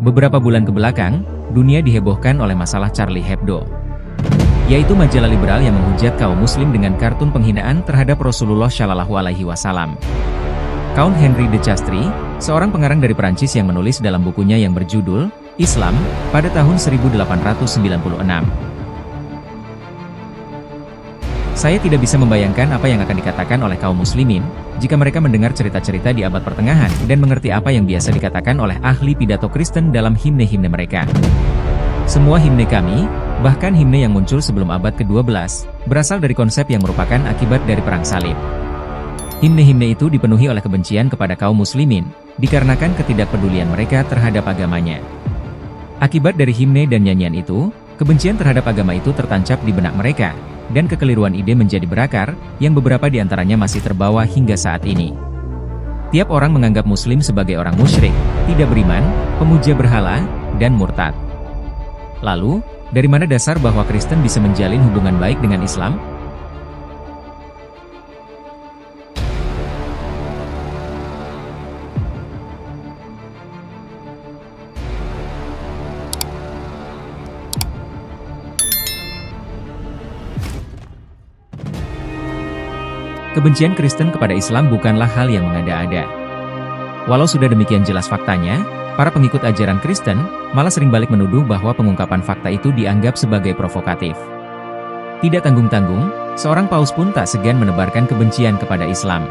Beberapa bulan kebelakang, dunia dihebohkan oleh masalah Charlie Hebdo, yaitu majalah liberal yang menghujat kaum muslim dengan kartun penghinaan terhadap Rasulullah Shallallahu Alaihi Wasallam. Count Henry de Chastry, seorang pengarang dari Perancis yang menulis dalam bukunya yang berjudul Islam pada tahun 1896. Saya tidak bisa membayangkan apa yang akan dikatakan oleh kaum muslimin jika mereka mendengar cerita-cerita di abad pertengahan dan mengerti apa yang biasa dikatakan oleh ahli pidato Kristen dalam himne-himne mereka. Semua himne kami, bahkan himne yang muncul sebelum abad ke-12, berasal dari konsep yang merupakan akibat dari perang salib. Himne-himne itu dipenuhi oleh kebencian kepada kaum muslimin, dikarenakan ketidakpedulian mereka terhadap agamanya. Akibat dari himne dan nyanyian itu, kebencian terhadap agama itu tertancap di benak mereka, dan kekeliruan ide menjadi berakar, yang beberapa di antaranya masih terbawa hingga saat ini. Tiap orang menganggap muslim sebagai orang musyrik, tidak beriman, pemuja berhala, dan murtad. Lalu, dari mana dasar bahwa Kristen bisa menjalin hubungan baik dengan Islam? Kebencian Kristen kepada Islam bukanlah hal yang mengada-ada. Walau sudah demikian jelas faktanya, para pengikut ajaran Kristen malah sering balik menuduh bahwa pengungkapan fakta itu dianggap sebagai provokatif. Tidak tanggung-tanggung, seorang paus pun tak segan menebarkan kebencian kepada Islam.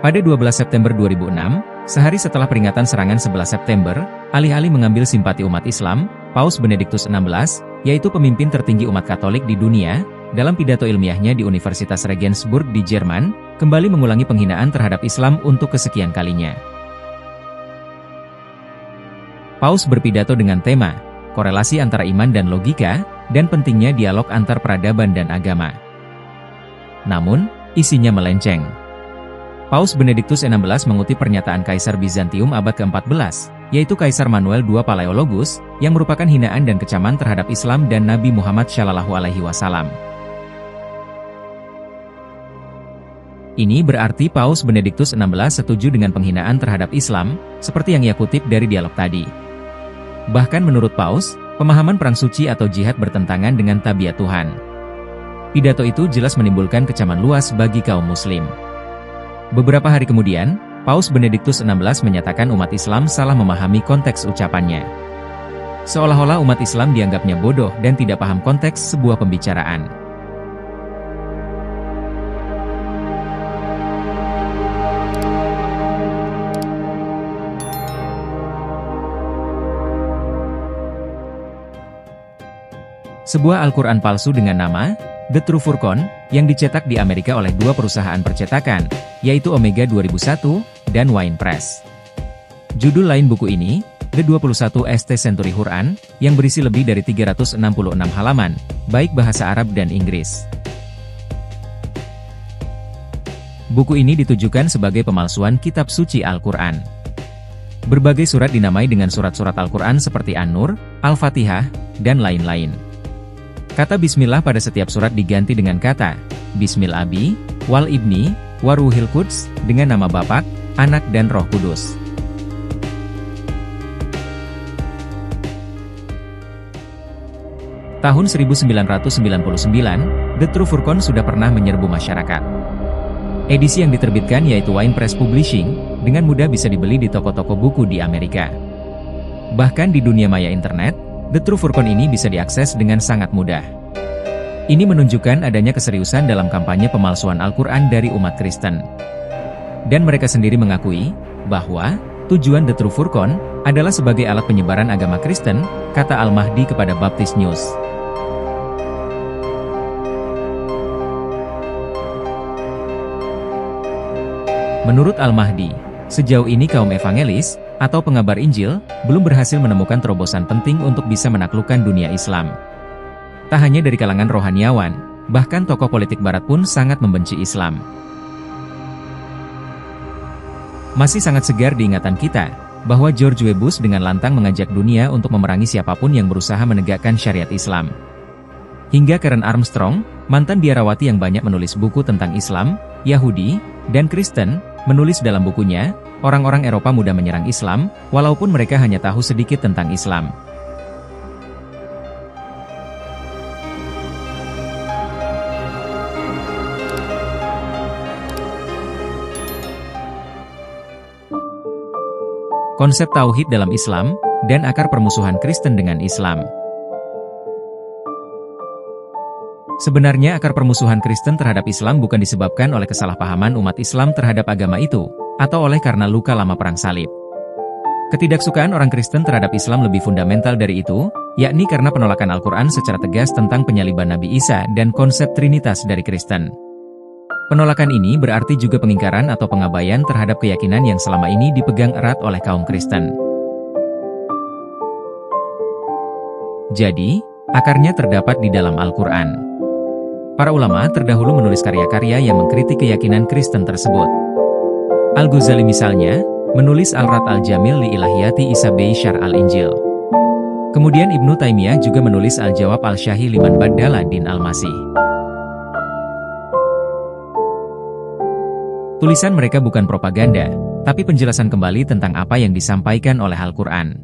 Pada 12 September 2006, sehari setelah peringatan serangan 11 September, alih-alih mengambil simpati umat Islam, Paus Benediktus XVI, yaitu pemimpin tertinggi umat Katolik di dunia, dalam pidato ilmiahnya di Universitas Regensburg di Jerman, kembali mengulangi penghinaan terhadap Islam untuk kesekian kalinya. Paus berpidato dengan tema, korelasi antara iman dan logika, dan pentingnya dialog antar peradaban dan agama. Namun, isinya melenceng. Paus Benediktus XVI mengutip pernyataan Kaisar Bizantium abad ke-14, yaitu Kaisar Manuel II Palaiologus, yang merupakan hinaan dan kecaman terhadap Islam dan Nabi Muhammad Shallallahu Alaihi Wasallam. Ini berarti Paus Benediktus XVI setuju dengan penghinaan terhadap Islam, seperti yang ia kutip dari dialog tadi. Bahkan menurut Paus, pemahaman perang suci atau jihad bertentangan dengan tabiat Tuhan. Pidato itu jelas menimbulkan kecaman luas bagi kaum muslim. Beberapa hari kemudian, Paus Benediktus XVI menyatakan umat Islam salah memahami konteks ucapannya. Seolah-olah umat Islam dianggapnya bodoh dan tidak paham konteks sebuah pembicaraan. Sebuah Al-Quran palsu dengan nama The True Furqan, yang dicetak di Amerika oleh dua perusahaan percetakan, yaitu Omega 2001 dan Wine Press. Judul lain buku ini, The 21st Century Quran, yang berisi lebih dari 366 halaman, baik bahasa Arab dan Inggris. Buku ini ditujukan sebagai pemalsuan kitab suci Al-Quran. Berbagai surat dinamai dengan surat-surat Al-Quran seperti An-Nur, Al-Fatihah, dan lain-lain. Kata Bismillah pada setiap surat diganti dengan kata Bismil Abi, Wal Ibni, Waruhil Quds, dengan nama Bapa, Anak dan Roh Kudus. Tahun 1999, The True Furqan sudah pernah menyerbu masyarakat. Edisi yang diterbitkan yaitu Wine Press Publishing, dengan mudah bisa dibeli di toko-toko buku di Amerika. Bahkan di dunia maya internet, The True Furqan ini bisa diakses dengan sangat mudah. Ini menunjukkan adanya keseriusan dalam kampanye pemalsuan Al-Quran dari umat Kristen. Dan mereka sendiri mengakui bahwa tujuan The True Furqan adalah sebagai alat penyebaran agama Kristen, kata Al-Mahdi kepada Baptist News. Menurut Al-Mahdi, sejauh ini kaum evangelis, atau pengabar Injil, belum berhasil menemukan terobosan penting untuk bisa menaklukkan dunia Islam. Tak hanya dari kalangan rohaniawan, bahkan tokoh politik barat pun sangat membenci Islam. Masih sangat segar di ingatan kita, bahwa George W. Bush dengan lantang mengajak dunia untuk memerangi siapapun yang berusaha menegakkan syariat Islam. Hingga Karen Armstrong, mantan biarawati yang banyak menulis buku tentang Islam, Yahudi, dan Kristen, menulis dalam bukunya, orang-orang Eropa mudah menyerang Islam, walaupun mereka hanya tahu sedikit tentang Islam. Konsep tauhid dalam Islam, dan akar permusuhan Kristen dengan Islam. Sebenarnya akar permusuhan Kristen terhadap Islam bukan disebabkan oleh kesalahpahaman umat Islam terhadap agama itu, atau oleh karena luka lama perang salib. Ketidaksukaan orang Kristen terhadap Islam lebih fundamental dari itu, yakni karena penolakan Al-Quran secara tegas tentang penyaliban Nabi Isa dan konsep Trinitas dari Kristen. Penolakan ini berarti juga pengingkaran atau pengabaian terhadap keyakinan yang selama ini dipegang erat oleh kaum Kristen. Jadi, akarnya terdapat di dalam Al-Quran. Para ulama terdahulu menulis karya-karya yang mengkritik keyakinan Kristen tersebut. Al-Ghazali misalnya, menulis Al-Rad Al-Jamil li Ilahiyati Isa bi Syar al-Injil. Kemudian Ibnu Taimiyah juga menulis Al-Jawab Al-Syahi liman Baddala Din Al-Masih. Tulisan mereka bukan propaganda, tapi penjelasan kembali tentang apa yang disampaikan oleh Al-Quran.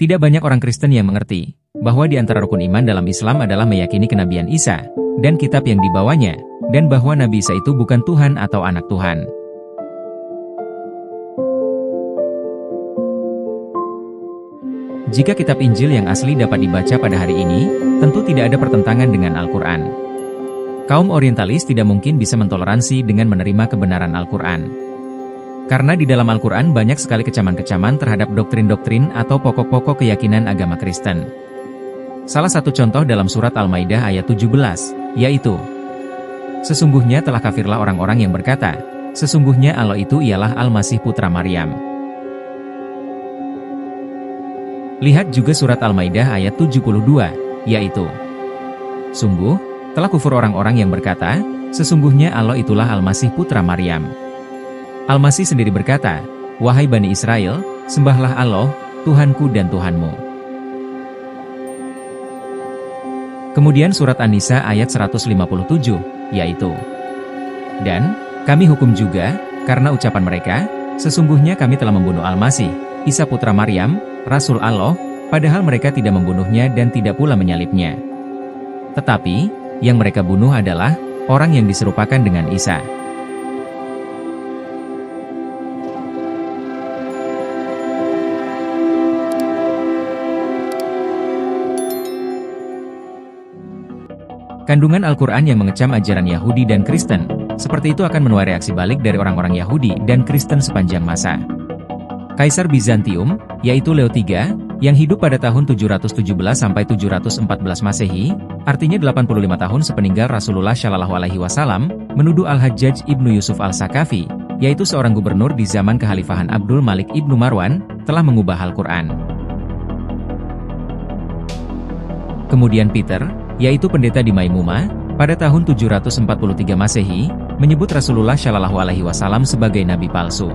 Tidak banyak orang Kristen yang mengerti bahwa di antara rukun iman dalam Islam adalah meyakini kenabian Isa dan kitab yang dibawanya, dan bahwa Nabi Isa itu bukan Tuhan atau anak Tuhan. Jika kitab Injil yang asli dapat dibaca pada hari ini, tentu tidak ada pertentangan dengan Al-Quran. Kaum orientalis tidak mungkin bisa mentoleransi dengan menerima kebenaran Al-Quran. Karena di dalam Al-Quran banyak sekali kecaman-kecaman terhadap doktrin-doktrin atau pokok-pokok keyakinan agama Kristen. Salah satu contoh dalam surat Al-Maidah ayat 17, yaitu, sesungguhnya telah kafirlah orang-orang yang berkata, sesungguhnya Allah itu ialah Al-Masih putra Maryam. Lihat juga surat Al-Maidah ayat 72, yaitu, sungguh, telah kufur orang-orang yang berkata, sesungguhnya Allah itulah Al-Masih putra Maryam. Al-Masih sendiri berkata, wahai Bani Israel, sembahlah Allah, Tuhanku dan Tuhanmu. Kemudian surat An-Nisa ayat 157, yaitu, dan, kami hukum juga, karena ucapan mereka, sesungguhnya kami telah membunuh Al-Masih, Isa putra Maryam, Rasul Allah, padahal mereka tidak membunuhnya dan tidak pula menyalibnya. Tetapi, yang mereka bunuh adalah orang yang diserupakan dengan Isa. Kandungan Al-Quran yang mengecam ajaran Yahudi dan Kristen, seperti itu akan menuai reaksi balik dari orang-orang Yahudi dan Kristen sepanjang masa. Kaisar Bizantium, yaitu Leo III, yang hidup pada tahun 717 sampai 714 Masehi, artinya 85 tahun sepeninggal Rasulullah Shallallahu Alaihi Wasallam, menuduh Al-Hajjaj ibnu Yusuf Al-Sakafi, yaitu seorang gubernur di zaman kekhalifahan Abdul Malik ibnu Marwan, telah mengubah Al-Quran. Kemudian Peter, yaitu pendeta di Maimuma, pada tahun 743 Masehi, menyebut Rasulullah Shallallahu Alaihi Wasallam sebagai nabi palsu.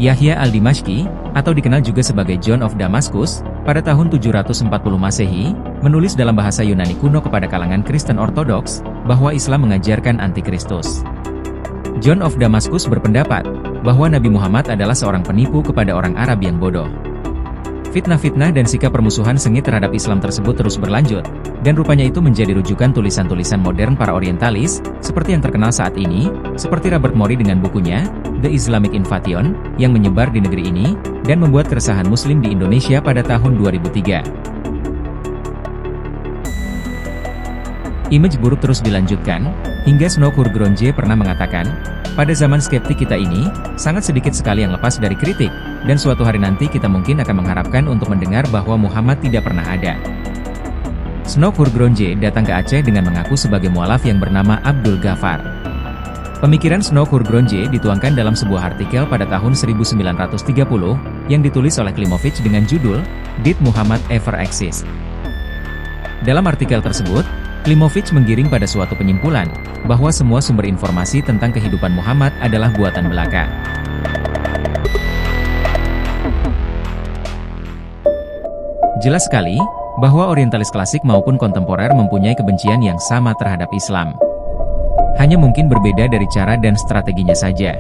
Yahya al-Dimashqi, atau dikenal juga sebagai John of Damascus, pada tahun 740 Masehi, menulis dalam bahasa Yunani kuno kepada kalangan Kristen Ortodoks, bahwa Islam mengajarkan antikristus. John of Damascus berpendapat, bahwa Nabi Muhammad adalah seorang penipu kepada orang Arab yang bodoh. Fitnah-fitnah dan sikap permusuhan sengit terhadap Islam tersebut terus berlanjut, dan rupanya itu menjadi rujukan tulisan-tulisan modern para orientalis, seperti yang terkenal saat ini, seperti Robert Morey dengan bukunya, The Islamic Invasion, yang menyebar di negeri ini, dan membuat keresahan Muslim di Indonesia pada tahun 2003. Image buruk terus dilanjutkan, hingga Snow Kurgronje pernah mengatakan, pada zaman skeptik kita ini, sangat sedikit sekali yang lepas dari kritik, dan suatu hari nanti kita mungkin akan mengharapkan untuk mendengar bahwa Muhammad tidak pernah ada. Snow Kurgronje datang ke Aceh dengan mengaku sebagai mualaf yang bernama Abdul Ghaffar. Pemikiran Snow Kurgronje dituangkan dalam sebuah artikel pada tahun 1930, yang ditulis oleh Klimovich dengan judul, Did Muhammad Ever Exist? Dalam artikel tersebut, Klimovich menggiring pada suatu penyimpulan, bahwa semua sumber informasi tentang kehidupan Muhammad adalah buatan belaka. Jelas sekali, bahwa orientalis klasik maupun kontemporer mempunyai kebencian yang sama terhadap Islam. Hanya mungkin berbeda dari cara dan strateginya saja.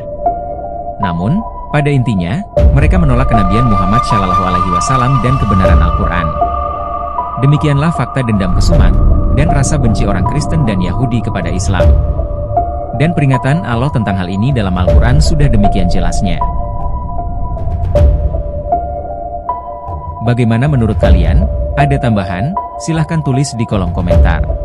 Namun, pada intinya, mereka menolak kenabian Muhammad Shallallahu Alaihi Wasallam dan kebenaran Al-Quran. Demikianlah fakta dendam kesumat dan rasa benci orang Kristen dan Yahudi kepada Islam. Dan peringatan Allah tentang hal ini dalam Al-Quran sudah demikian jelasnya. Bagaimana menurut kalian? Ada tambahan? Silahkan tulis di kolom komentar.